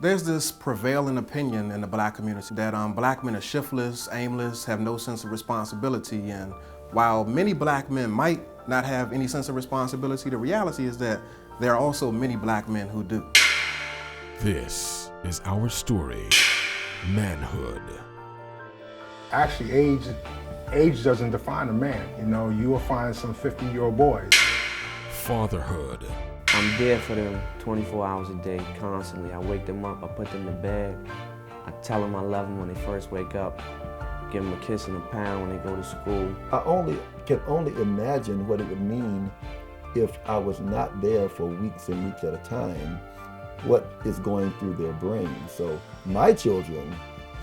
There's this prevailing opinion in the black community that black men are shiftless, aimless, have no sense of responsibility, and while many black men might not have any sense of responsibility, the reality is that there are also many black men who do. This is our story, Manhood. Actually, age doesn't define a man. You know, you will find some 50-year-old boys. Fatherhood. I'm there for them 24 hours a day, constantly. I wake them up, I put them to bed. I tell them I love them when they first wake up. Give them a kiss and a pound when they go to school. I can only imagine what it would mean if I was not there for weeks and weeks at a time, what is going through their brains. So my children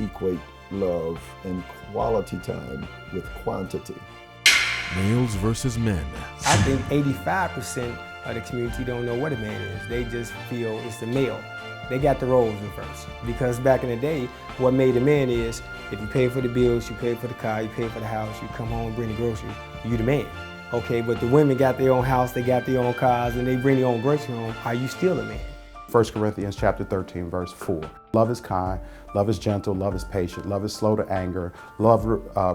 equate love and quality time with quantity. Males versus men. I think 85% of the community don't know what a man is. They just feel it's the male. They got the roles reversed. Because back in the day, what made a man is, if you pay for the bills, you pay for the car, you pay for the house, you come home and bring the groceries, you the man. Okay, but the women got their own house, they got their own cars, and they bring their own groceries home. Are you still a man? 1 Corinthians chapter 13, verse 4. Love is kind, love is gentle, love is patient, love is slow to anger, love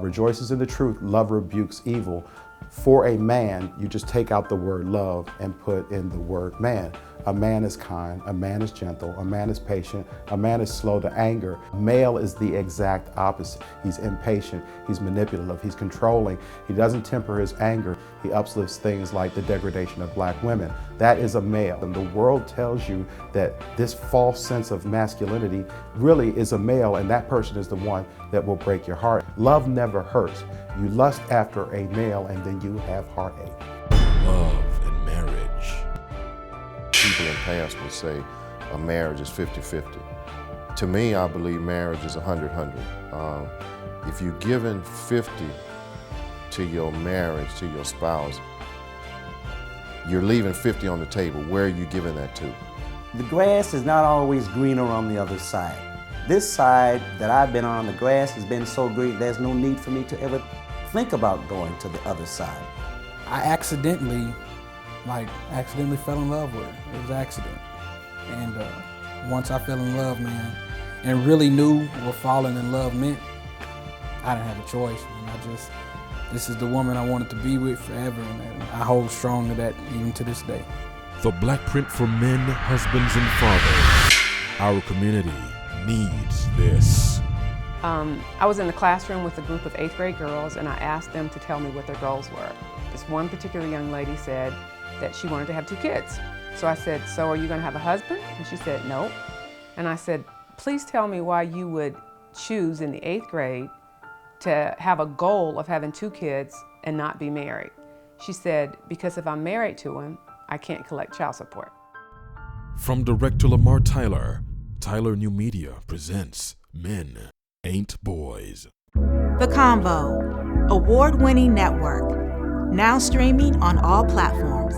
rejoices in the truth, love rebukes evil. For a man, you just take out the word love and put in the word man. A man is kind, a man is gentle, a man is patient, a man is slow to anger. Male is the exact opposite. He's impatient, he's manipulative, he's controlling, he doesn't temper his anger, he uplifts things like the degradation of black women. That is a male. And the world tells you that this false sense of masculinity really is a male, and that person is the one that will break your heart. Love never hurts. You lust after a male and then you have heartache. Love and marriage. People in past would say a marriage is 50-50. To me, I believe marriage is 100-100. If you're giving 50 to your marriage, to your spouse, you're leaving 50 on the table. Where are you giving that to? The grass is not always greener on the other side. This side that I've been on, the grass has been so green, there's no need for me to ever think about going to the other side. I accidentally fell in love with her. It was an accident. And once I fell in love, man, and really knew what falling in love meant, I didn't have a choice. And this is the woman I wanted to be with forever, and I hold strong to that even to this day. The Black Print for men, husbands, and fathers. Our community needs this. I was in the classroom with a group of 8th grade girls, and I asked them to tell me what their goals were. This one particular young lady said that she wanted to have 2 kids. So I said, so are you going to have a husband? And she said, no. And I said, please tell me why you would choose in the 8th grade to have a goal of having 2 kids and not be married. She said, because if I'm married to him, I can't collect child support. From director Lamar Tyler, Tyler New Media presents Men Ain't Boys. The CONVO, award-winning network, now streaming on all platforms.